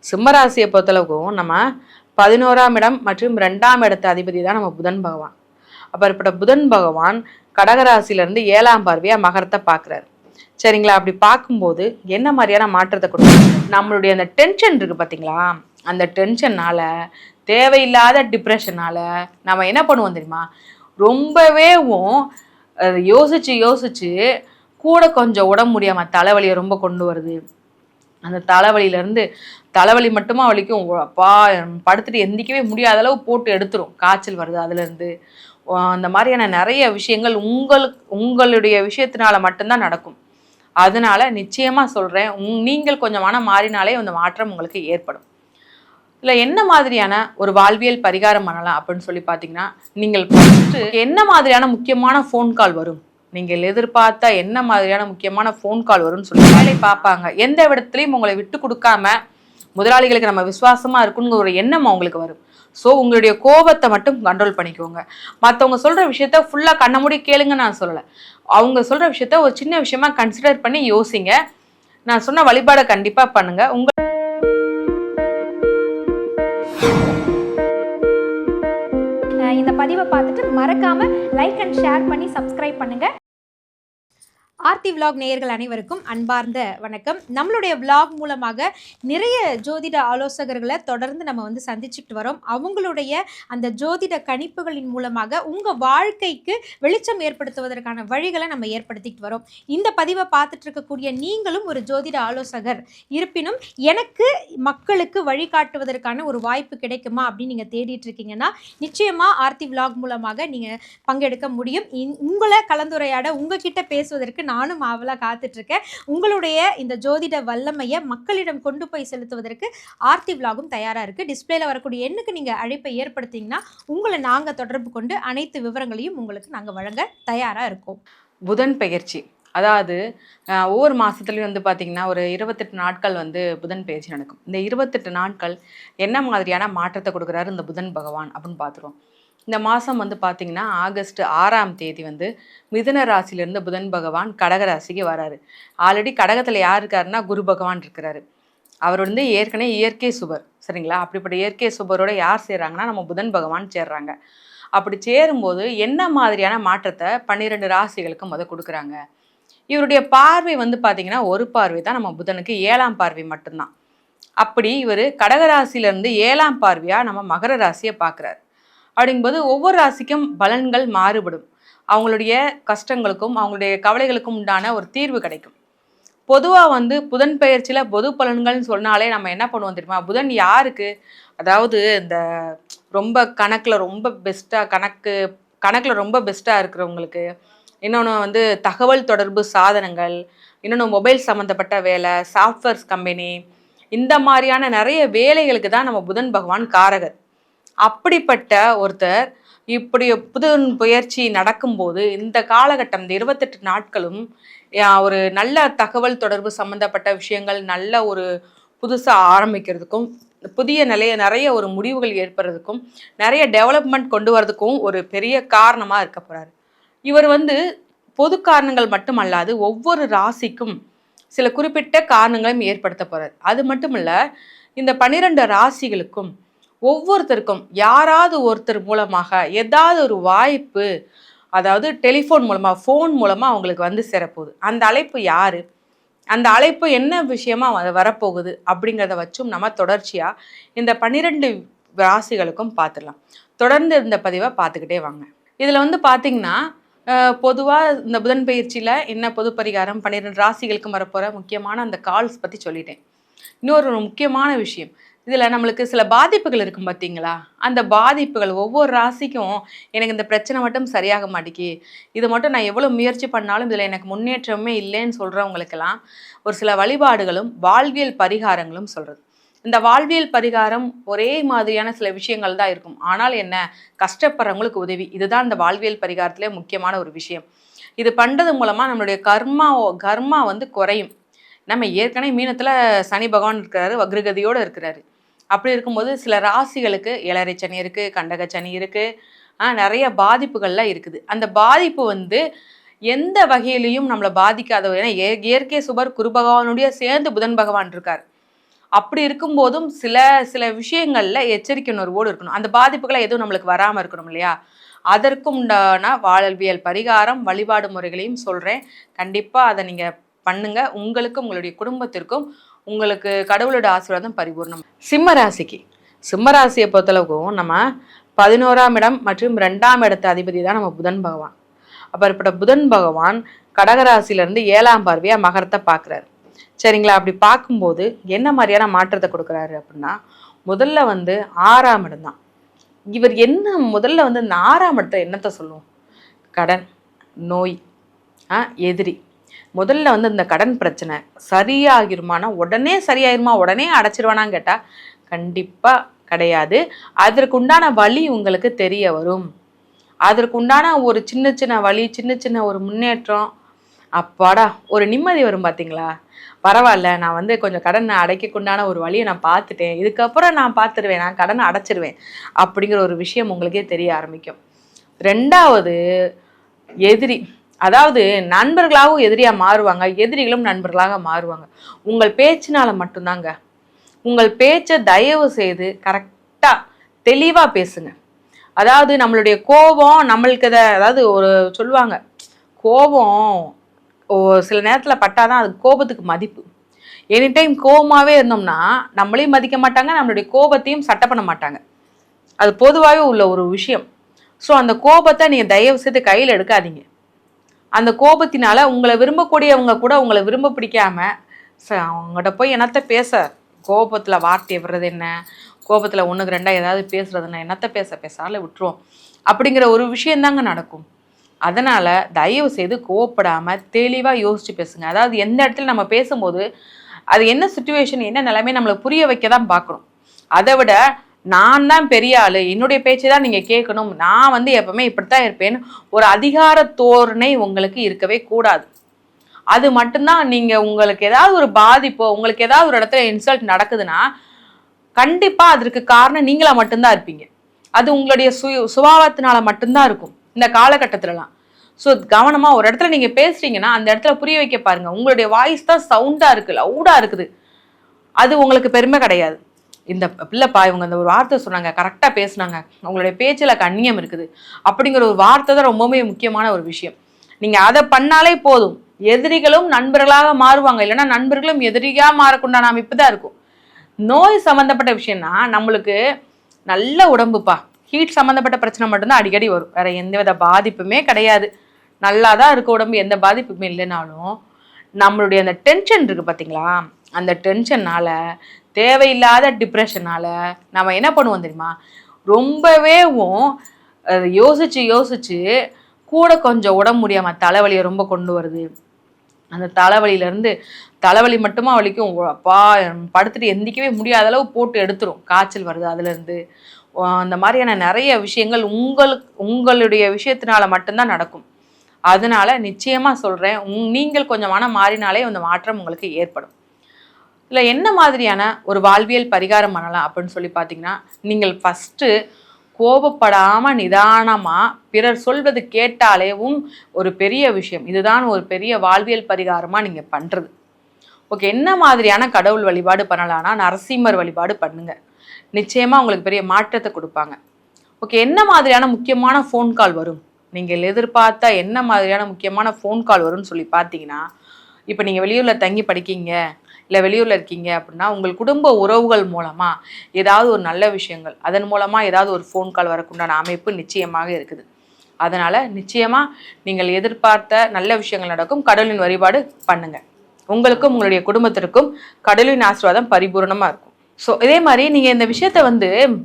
சிம்மராசியை பொறுத்தளவுக்கும் நம்ம 11ஆம் இடம் மற்றும் 2ஆம் இடத்து அதிபதி தான் நம்ம புதன் பகவான். அப்படிப்பட்ட புதன் பகவான் கடகராசியிலிருந்து 7ஆம் பார்வையா மகரத்தை பார்க்குறாரு. சரிங்களா? அப்படி பார்க்கும்போது என்ன மாதிரியான மாற்றத்தை கொடுக்கும்? நம்மளுடைய அந்த டென்ஷன் இருக்கு பார்த்தீங்களா, அந்த டென்ஷன்னால தேவையில்லாத டிப்ரெஷனால நம்ம என்ன பண்ணுவோம் தெரியுமா, ரொம்பவே யோசிச்சு யோசிச்சு கூட கொஞ்சம் உடம்பு முடியாமல் தலைவலியை ரொம்ப கொண்டு வருது. அந்த தலைவலியிலேருந்து தலைவலி மட்டுமா வலிக்கும், அப்பா படுத்துட்டு எந்திக்கவே முடியாத அளவு போட்டு எடுத்துரும். காய்ச்சல் வருது அதுலேருந்து. அந்த மாதிரியான நிறைய விஷயங்கள் உங்களுடைய விஷயத்தினால மட்டும்தான் நடக்கும். அதனால நிச்சயமாக சொல்கிறேன், நீங்கள் கொஞ்சம் மனம் மாறினாலே அந்த மாற்றம் உங்களுக்கு ஏற்படும். இல்லை என்ன மாதிரியான ஒரு வாழ்வியல் பரிகாரம் பண்ணலாம் அப்படின்னு சொல்லி பார்த்தீங்கன்னா, நீங்கள் ஃபஸ்ட்டு என்ன மாதிரியான முக்கியமான ஃபோன் கால் வரும், நீங்கள் எதிர்பார்த்தா என்ன மாதிரியான முக்கியமான ஃபோன் கால் வரும்னு சொல்லி வேலை பார்ப்பாங்க. எந்த இடத்துலையும் உங்களை விட்டு கொடுக்காம முதலாளிகளுக்கு நம்ம விசுவாசமாக இருக்குங்கிற ஒரு எண்ணம் அவங்களுக்கு வரும். ஸோ உங்களுடைய கோபத்தை மட்டும் கண்ட்ரோல் பண்ணிக்கோங்க. மற்றவங்க சொல்கிற விஷயத்த ஃபுல்லாக கண்ண மூடி கேளுங்க நான் சொல்லலை. அவங்க சொல்கிற விஷயத்த ஒரு சின்ன விஷயமா கன்சிடர் பண்ணி யோசிங்க. நான் சொன்ன வழிபாடை கண்டிப்பாக பண்ணுங்கள். இந்த பதிவை பார்த்துட்டு மறக்காம லைக் அண்ட் ஷேர் பண்ணி சப்ஸ்கிரைப் பண்ணுங்க. ஆர்த்தி விலாக் நேயர்கள் அனைவருக்கும் அன்பார்ந்த வணக்கம். நம்மளுடைய விலாக் மூலமாக நிறைய ஜோதிட ஆலோசகர்களை தொடர்ந்து நம்ம சந்திச்சுட்டு வரோம். அவங்களுடைய அந்த ஜோதிட கணிப்புகளின் மூலமாக உங்கள் வாழ்க்கைக்கு வெளிச்சம் ஏற்படுத்துவதற்கான வழிகளை நம்ம ஏற்படுத்திட்டு வரோம். இந்த பதிவை பார்த்துட்டு இருக்கக்கூடிய நீங்களும் ஒரு ஜோதிட ஆலோசகர் இருப்பினும் எனக்கு மக்களுக்கு வழிகாட்டுவதற்கான ஒரு வாய்ப்பு கிடைக்குமா அப்படின்னு நீங்கள் தேடிட்டு இருக்கீங்கன்னா நிச்சயமாக ஆர்த்தி விலாக் மூலமாக நீங்கள் பங்கெடுக்க முடியும். உங்களை கலந்துரையாட உங்ககிட்ட பேசுவதற்கு நானும் ஆவலாக காத்துட்ருக்கேன். உங்களுடைய இந்த ஜோதிட வல்லமையை மக்களிடம் கொண்டு போய் செலுத்துவதற்கு ஆர்த்தி விலாகும் தயாராக இருக்குது. டிஸ்பிளேல வரக்கூடிய எண்ணுக்கு நீங்கள் அழைப்பை ஏற்படுத்திங்கன்னா உங்களை நாங்கள் தொடர்பு கொண்டு அனைத்து விவரங்களையும் உங்களுக்கு நாங்கள் வழங்க தயாராக இருக்கோம். புதன் பெயர்ச்சி, அதாவது ஒவ்வொரு மாதத்துலேயும் பார்த்தீங்கன்னா ஒரு 28 நாட்கள் புதன் பெயர்ச்சி நடக்கும். இந்த 28 நாட்கள் என்ன மாதிரியான மாற்றத்தை கொடுக்குறாரு இந்த புதன் பகவான் அப்படின்னு பார்த்துருவோம். இந்த மாதம் பார்த்தீங்கன்னா ஆகஸ்ட் 6ஆம் தேதி மிதுன ராசியிலேருந்து புதன் பகவான் கடகராசிக்கு வராரு. ஆல்ரெடி கடகத்தில் யார் இருக்காருன்னா குரு பகவான் இருக்கிறாரு. அவர் ஏற்கனவே இயற்கை சுபர். சரிங்களா? அப்படிப்பட்ட இயற்கை சுபரோட யார் சேர்றாங்கன்னா நம்ம புதன் பகவான் சேர்றாங்க. அப்படி சேரும்போது என்ன மாதிரியான மாற்றத்தை 12 ராசிகளுக்கு கொடுக்குறாங்க. இவருடைய பார்வை பார்த்தீங்கன்னா ஒரு பார்வை தான் நம்ம புதனுக்கு, 7ஆம் பார்வை மட்டும்தான். அப்படி இவர் கடகராசியிலேருந்து 7ஆம் பார்வையாக நம்ம மகர ராசியை பார்க்குறாரு. அப்படிங்கும்போது ஒவ்வொரு ராசிக்கும் பலன்கள் மாறுபடும். அவங்களுடைய கஷ்டங்களுக்கும் அவங்களுடைய கவலைகளுக்கும் உண்டான ஒரு தீர்வு கிடைக்கும். பொதுவாக புதன் பெயர்ச்சியில் பொது பலன்கள்னு சொன்னாலே நம்ம என்ன பண்ணுவோம் தெரியுமா, புதன் யாருக்கு, அதாவது இந்த ரொம்ப கணக்கில் ரொம்ப பெஸ்ட்டாக இருக்கிறவங்களுக்கு, இன்னொன்று தகவல் தொடர்பு சாதனங்கள், இன்னொன்று மொபைல் சம்மந்தப்பட்ட வேலை, சாஃப்ட்வேர்ஸ் கம்பெனி, இந்த மாதிரியான நிறைய வேலைகளுக்கு தான் நம்ம புதன் பகவான் காரகர். அப்படிப்பட்ட ஒருத்தர் இப்படி புதன் பெயர்ச்சி நடக்கும்போது இந்த காலகட்டம், இந்த 28 நாட்களும் ஒரு நல்ல தகவல் தொடர்பு சம்மந்தப்பட்ட விஷயங்கள் நல்ல ஒரு புதுசாக ஆரம்பிக்கிறதுக்கும், புதிய நிறைய ஒரு முடிவுகள் ஏற்படுறதுக்கும், நிறைய டெவலப்மெண்ட் கொண்டு வரதுக்கும் ஒரு பெரிய காரணமாக இருக்க போகிறாரு. இவர் பொது காரணங்கள் மட்டும் அல்லாது ஒவ்வொரு ராசிக்கும் சில குறிப்பிட்ட காரணங்களையும் ஏற்படுத்த போகிறார். அது மட்டும் இல்லை, இந்த 12 ராசிகளுக்கும் ஒவ்வொருத்தருக்கும் யாராவது ஒருத்தர் மூலமாக ஏதாவது ஒரு வாய்ப்பு, அதாவது டெலிஃபோன் மூலமாக ஃபோன் மூலமாக அவங்களுக்கு சேரப்போகுது. அந்த அழைப்பு யார், அந்த அழைப்பு என்ன விஷயமா வரப்போகுது அப்படிங்கிறத வச்சும் நம்ம தொடர்ச்சியாக இந்த 12 ராசிகளுக்கும் பார்த்துடலாம். தொடர்ந்து இந்த பதிவை பார்த்துக்கிட்டே வாங்க. இதில் பார்த்திங்கன்னா பொதுவாக இந்த புதன் பயிற்சியில் என்ன பொது பரிகாரம் 12 ராசிகளுக்கும் வரப்போகிற முக்கியமான அந்த கால்ஸ் பற்றி சொல்லிட்டேன். இன்னொரு முக்கியமான விஷயம், இதில் நம்மளுக்கு சில பாதிப்புகள் இருக்கும் பார்த்தீங்களா, அந்த பாதிப்புகள் ஒவ்வொரு ராசிக்கும் எனக்கு இந்த பிரச்சனை மட்டும் சரியாக மாட்டேங்கி, இது மட்டும் நான் எவ்வளோ முயற்சி பண்ணாலும் இதில் எனக்கு முன்னேற்றமே இல்லைன்னு சொல்கிறவங்களுக்கெல்லாம் ஒரு சில வழிபாடுகளும் வாழ்வியல் பரிகாரங்களும் சொல்கிறது. இந்த வாழ்வியல் பரிகாரம் ஒரே மாதிரியான சில விஷயங்கள் தான் இருக்கும். ஆனால் என்ன, கஷ்டப்படுறவங்களுக்கு உதவி, இதுதான் இந்த வாழ்வியல் பரிகாரத்திலே முக்கியமான ஒரு விஷயம். இது பண்ணுறது மூலமாக நம்மளுடைய கர்மா குறையும். நம்ம ஏற்கனவே மீனத்தில் சனி பகவான் இருக்கிறாரு, வக்ரகதியோடு இருக்கிறாரு. அப்படி இருக்கும்போது சில ராசிகளுக்கு 7.5 சனி இருக்குது, கண்டக சனி இருக்குது, நிறைய பாதிப்புகள்லாம் இருக்குது. அந்த பாதிப்பு எந்த வகையிலையும் நம்மளை பாதிக்காத, ஏன்னா இயற்கை சுபர் குரு பகவானுடைய சேர்ந்து புதன் பகவான் இருக்கார். அப்படி இருக்கும்போதும் சில சில விஷயங்கள்ல எச்சரிக்கை உணர்வோடு இருக்கணும். அந்த பாதிப்புகளை எதுவும் நம்மளுக்கு வராம இருக்கணும் இல்லையா? அதற்கும் உண்டான வாழ்வியல் பரிகாரம், வழிபாடு முறைகளையும் சொல்றேன். கண்டிப்பா அத நீங்க பண்ணுங்க. உங்களுக்கும், உங்களுடைய குடும்பத்திற்கும் உங்களுக்கு கடவுளோட ஆசீர்வாதம் பரிபூர்ணம். சிம்ம ராசிக்கு சிம்ம ராசியை பொறுத்தளவுக்கும் நம்ம 11ஆம் இடம் மற்றும் 2ஆம் இடத்து அதிபதி தான் நம்ம புதன் பகவான். அப்படிப்பட்ட புதன் பகவான் கடகராசியிலிருந்து 7ஆம் பார்வையா மகரத்தை பார்க்குறாரு. சரிங்களா? அப்படி பார்க்கும்போது என்ன மாதிரியான மாற்றத்தை கொடுக்குறாரு அப்படின்னா, முதல்ல 6ஆம் இடம் தான். இவர் என்ன முதல்ல இந்த 6ஆம் இடத்தை என்னத்தை சொல்லுவோம்? கடன், நோய், எதிரி. முதல்ல இந்த கடன் பிரச்சனை சரியாகிருமானா உடனே சரியாயிருமா, உடனே அடைச்சிருவானான்னு கேட்டால் கண்டிப்பாக கிடையாது. அதற்குண்டான வழி உங்களுக்கு தெரிய வரும். அதற்குண்டான ஒரு சின்ன சின்ன வழி, சின்ன சின்ன ஒரு முன்னேற்றம், அப்பாடா ஒரு நிம்மதி வரும் பார்த்தீங்களா? பரவாயில்ல, நான் கொஞ்சம் கடனை அடைக்கக்குண்டான ஒரு வழியை நான் பார்த்துட்டேன், இதுக்கப்புறம் நான் பார்த்துருவேன், நான் கடனை அடைச்சிருவேன் அப்படிங்கிற ஒரு விஷயம் உங்களுக்கே தெரிய ஆரம்பிக்கும். 2வது எதிரி, அதாவது நண்பர்களாகவும் எதிரியாக மாறுவாங்க, எதிரிகளும் நண்பர்களாக மாறுவாங்க. உங்கள் பேச்சினால மட்டும்தாங்க. உங்கள் பேச்சை தயவு செய்து கரெக்டாக தெளிவாக பேசுங்க. அதாவது நம்மளுடைய கோபம் நம்மளுக்கு அதாவது ஒரு சொல்லுவாங்க, கோபம் சில நேரத்தில் பட்டாதான் அது கோபத்துக்கு மதிப்பு. எனி டைம் கோபமாகவே இருந்தோம்னா நம்மளையும் மதிக்க மாட்டாங்க, நம்மளுடைய கோபத்தையும் சட்டை பண்ண மாட்டாங்க. அது பொதுவாகவே உள்ள ஒரு விஷயம். ஸோ அந்த கோபத்தை நீங்கள் தயவு செய்து கையில் எடுக்காதீங்க. அந்த கோபத்தினால உங்களை விரும்பக்கூடியவங்க கூட உங்களை விரும்ப பிடிக்காம அவங்ககிட்ட போய் என்னத்த பேச, கோபத்தில் வார்த்தையை விடுறது என்ன, கோபத்தில் 1க்கு 2 ஏதாவது பேசுறதுன்னா என்னத்த பேசால விட்டுருவோம் அப்படிங்கிற ஒரு விஷயந்தாங்க நடக்கும். அதனால் தயவு செய்து கோவப்படாமல் தெளிவாக யோசித்து பேசுங்க. அதாவது எந்த இடத்துல நம்ம பேசும்போது அது என்ன சுச்சுவேஷன், என்ன நிலைமை நம்மளை புரிய வைக்க தான் பார்க்கணும். அதை விட நான் தான் பெரிய ஆள், என்னுடைய பேச்சை தான் நீங்கள் கேட்கணும், நான் எப்பவுமே இப்படித்தான் இருப்பேன்னு ஒரு அதிகார தோரணை உங்களுக்கு இருக்கவே கூடாது. அது மட்டும்தான் நீங்கள் உங்களுக்கு ஏதாவது ஒரு பாதிப்போ, உங்களுக்கு ஏதாவது ஒரு இடத்துல இன்சல்ட் நடக்குதுன்னா கண்டிப்பாக அதற்கு காரணம் நீங்களாக மட்டும்தான் இருப்பீங்க. அது உங்களுடைய சுபாவத்தினால மட்டும்தான் இருக்கும் இந்த காலகட்டத்திலலாம். ஸோ கவனமாக ஒரு இடத்துல நீங்கள் பேசுறீங்கன்னா அந்த இடத்துல புரிய வைக்க பாருங்கள். உங்களுடைய வாய்ஸ் தான் சவுண்டாக இருக்குது, லவுடாக இருக்குது, அது உங்களுக்கு பெருமை கிடையாது. இந்த பிள்ளைப்பா இவங்க அந்த ஒரு வார்த்தை சொன்னாங்க, கரெக்டாக பேசுனாங்க, அவங்களுடைய பேச்சில் கண்ணியம் இருக்குது அப்படிங்கிற ஒரு வார்த்தை தான் ரொம்பவே முக்கியமான ஒரு விஷயம். நீங்கள் அதை பண்ணாலே போதும், எதிரிகளும் நண்பர்களாக மாறுவாங்க. இல்லைன்னா நண்பர்களும் எதிரியாக மாறக்குண்டான அமைப்பு தான் இருக்கும். நோய் சம்மந்தப்பட்ட விஷயம்னா நம்மளுக்கு நல்ல உடம்புப்பா, ஹீட் சம்மந்தப்பட்ட பிரச்சனை மட்டும்தான் அடிக்கடி வரும், வேற எந்தவித பாதிப்புமே கிடையாது. நல்லா தான் இருக்க உடம்பு, எந்த பாதிப்புமே இல்லைனாலும் நம்மளுடைய அந்த டென்ஷன் இருக்குது பார்த்தீங்களா, அந்த டென்ஷனால் தேவையில்லாத டிப்ரெஷனால் நம்ம என்ன பண்ணுவோம் தெரியுமா, ரொம்பவே யோசிச்சு யோசிச்சு கூட கொஞ்சம் உடம்பு முடியாமல் தலைவலியை ரொம்ப கொண்டு வருது. அந்த தலைவலியிலேருந்து தலைவலி மட்டுமா வலிக்கும், அப்பா படுத்துட்டு எந்திக்கவே முடியாத அளவு போட்டு எடுத்துரும், காய்ச்சல் வருது அதுலேருந்து. அந்த மாதிரியான நிறைய விஷயங்கள் உங்களுடைய விஷயத்தினால மட்டும்தான் நடக்கும். அதனால நிச்சயமாக சொல்கிறேன், நீங்கள் கொஞ்சம் மனம் மாறினாலே அந்த மாற்றம் உங்களுக்கு ஏற்படும். இல்லை என்ன மாதிரியான ஒரு வாழ்வியல் பரிகாரம் பண்ணலாம் அப்படின்னு சொல்லி பார்த்தீங்கன்னா, நீங்கள் ஃபஸ்ட்டு கோபப்படாமல் நிதானமாக பிறர் சொல்வது கேட்டாலேவும் ஒரு பெரிய விஷயம், இதுதான் ஒரு பெரிய வாழ்வியல் பரிகாரமாக நீங்கள் பண்ணுறது. ஓகே, என்ன மாதிரியான கடவுள் வழிபாடு பண்ணலான்னா நரசிம்மர் வழிபாடு பண்ணுங்க, நிச்சயமாக உங்களுக்கு பெரிய மாற்றத்தை கொடுப்பாங்க. ஓகே, என்ன மாதிரியான முக்கியமான ஃபோன் கால் வரும், நீங்கள் எதிர்பார்த்தா என்ன மாதிரியான முக்கியமான ஃபோன் கால் வரும்னு சொல்லி பார்த்தீங்கன்னா, இப்போ நீங்கள் வெளியூரில் தங்கி படிக்கீங்க, இல்லை வெளியூரில் இருக்கீங்க அப்படின்னா உங்கள் குடும்ப உறவுகள் மூலமாக ஏதாவது ஒரு நல்ல விஷயங்கள், அதன் மூலமாக ஏதாவது ஒரு ஃபோன் கால் வரக்குண்டான அமைப்பு நிச்சயமாக இருக்குது. அதனால் நிச்சயமாக நீங்கள் எதிர்பார்த்த நல்ல விஷயங்கள் நடக்கும். கடவுளின் வழிபாடு பண்ணுங்கள், உங்களுக்கும் உங்களுடைய குடும்பத்திற்கும் கடவுளின் ஆசீர்வாதம் பரிபூர்ணமாக இருக்கும். ஸோ இதே மாதிரி நீங்கள் இந்த விஷயத்த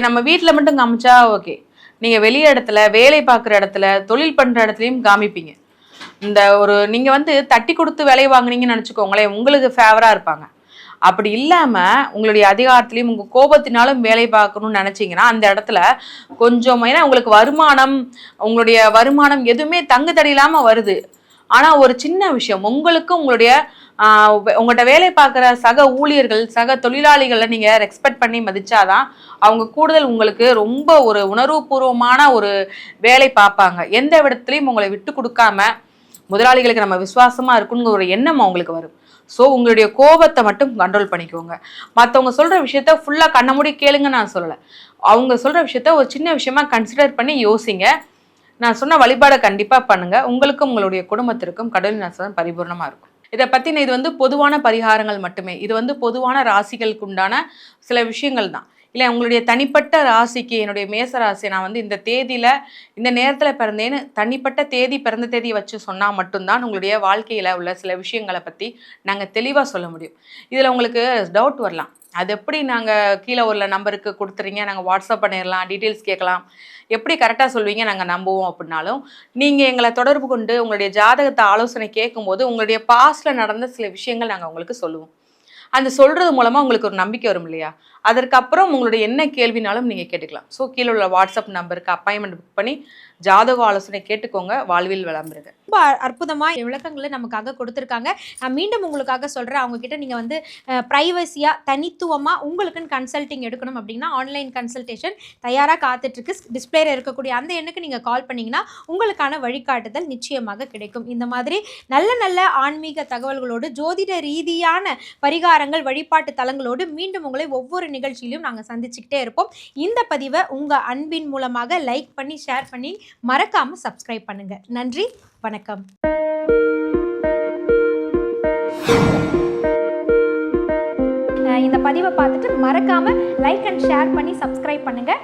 நம்ம வீட்டில் மட்டும் காமிச்சா ஓகே, நீங்கள் வெளி இடத்துல வேலை பார்க்குற இடத்துல தொழில் பண்ணுற இடத்துலையும் காமிப்பீங்க. இந்த நீங்கள் தட்டி கொடுத்து வேலையை வாங்குனீங்கன்னு நினச்சிக்கோங்களேன், உங்களுக்கு ஃபேவராக இருப்பாங்க. அப்படி இல்லாமல் உங்களுடைய அதிகாரத்துலேயும் உங்கள் கோபத்தினாலும் வேலை பார்க்கணும்னு நினச்சிங்கன்னா அந்த இடத்துல கொஞ்சம், ஏன்னா உங்களுக்கு உங்களுடைய வருமானம் எதுவுமே தங்கு தடை இல்லாமல் வருது. ஆனால் ஒரு சின்ன விஷயம், உங்களுக்கும் உங்கள்கிட்ட வேலை பார்க்குற சக ஊழியர்கள், சக தொழிலாளிகளை நீங்கள் ரெஸ்பெக்ட் பண்ணி மதிச்சாதான் அவங்க கூடுதல் உங்களுக்கு ரொம்ப ஒரு உணர்வுபூர்வமான ஒரு வேலை பார்ப்பாங்க. எந்த இடத்துலையும் உங்களை விட்டு கொடுக்காம முதலாளிகளுக்கு நம்ம விசுவாசமாக இருக்குங்கிற ஒரு எண்ணம் அவங்களுக்கு வரும். ஸோ உங்களுடைய கோபத்தை மட்டும் கண்ட்ரோல் பண்ணிக்கோங்க. மற்றவங்க சொல்கிற விஷயத்த ஃபுல்லாக கண்ண மூடி கேளுங்க நான் சொல்லலை. அவங்க சொல்கிற விஷயத்த ஒரு சின்ன விஷயமா கன்சிடர் பண்ணி யோசிங்க. நான் சொன்ன வழிபாடை கண்டிப்பாக பண்ணுங்க. உங்களுக்கும் உங்களுடைய குடும்பத்திற்கும் கடவுளின் ஆசீர்வாதம் பரிபூர்ணமாக இருக்கும். இதை பற்றின இது வந்து பொதுவான பரிகாரங்கள் மட்டுமே. இது வந்து பொதுவான ராசிகளுக்கு உண்டான சில விஷயங்கள் தான். இல்லை உங்களுடைய தனிப்பட்ட ராசிக்கு என்னுடைய மேச ராசி நான் வந்து இந்த தேதியில் இந்த நேரத்தில் பிறந்தேன்னு தனிப்பட்ட தேதி பிறந்த தேதியை வச்சு சொன்னால் மட்டும்தான் உங்களுடைய வாழ்க்கையில் உள்ள சில விஷயங்களை பற்றி நாங்கள் தெளிவாக சொல்ல முடியும். இதில் உங்களுக்கு டவுட் வரலாம். அது எப்படி நாங்கள் கீழே உள்ள நம்பருக்கு கொடுத்துறீங்க, நாங்கள் வாட்ஸ்அப் பண்ணிடலாம், டீட்டெயில்ஸ் கேட்கலாம், எப்படி கரெக்டாக சொல்வீங்க நாங்கள் நம்புவோம் அப்படின்னாலும், நீங்கள் எங்களை தொடர்பு கொண்டு உங்களுடைய ஜாதகத்தை ஆலோசனை கேட்கும்போது உங்களுடைய பாஸ்டில் நடந்த சில விஷயங்கள் நாங்கள் உங்களுக்கு சொல்லுவோம். அந்த சொல்கிறது மூலமாக உங்களுக்கு ஒரு நம்பிக்கை வரும் இல்லையா? அதற்கப்புறம் உங்களுடைய என்ன கேள்வினாலும் நீங்கள் கேட்டுக்கலாம். ஸோ கீழே உள்ள வாட்ஸ்அப் நம்பருக்கு அப்பாயின்மெண்ட் புக் பண்ணி ஜாதக ஆலோசனை கேட்டுக்கோங்க. வாழ்வில் வளம் பெறுக. ரொம்ப அற்புதமாக விளக்கங்களை நமக்காக கொடுத்துருக்காங்க. நான் மீண்டும் உங்களுக்காக சொல்கிறேன், அவங்கக்கிட்ட நீங்கள் வந்து ப்ரைவசியாக தனித்துவமாக உங்களுக்குன்னு கன்சல்ட்டிங் எடுக்கணும் அப்படின்னா ஆன்லைன் கன்சல்டேஷன் தயாராக காத்துட்ருக்கு. டிஸ்பிளேல இருக்கக்கூடிய அந்த எண்ணுக்கு நீங்கள் கால் பண்ணிங்கன்னா உங்களுக்கான வழிகாட்டுதல் நிச்சயமாக கிடைக்கும். இந்த மாதிரி நல்ல நல்ல ஆன்மீக தகவல்களோடு ஜோதிட ரீதியான பரிகாரங்கள் வழிபாட்டு தலங்களோடு மீண்டும் உங்களை ஒவ்வொரு நிகழ்ச்சியிலும் நாங்கள் சந்திச்சுக்கிட்டே இருப்போம். இந்த பதிவை உங்கள் அன்பின் மூலமாக லைக் பண்ணி ஷேர் பண்ணி மறக்காமல் சப்ஸ்கிரைப் பண்ணுங்கள். நன்றி, வணக்கம். இந்த பதிவை பார்த்துட்டு மறக்காமல் லைக் அண்ட் ஷேர் பண்ணி சப்ஸ்கிரைப் பண்ணுங்கள்.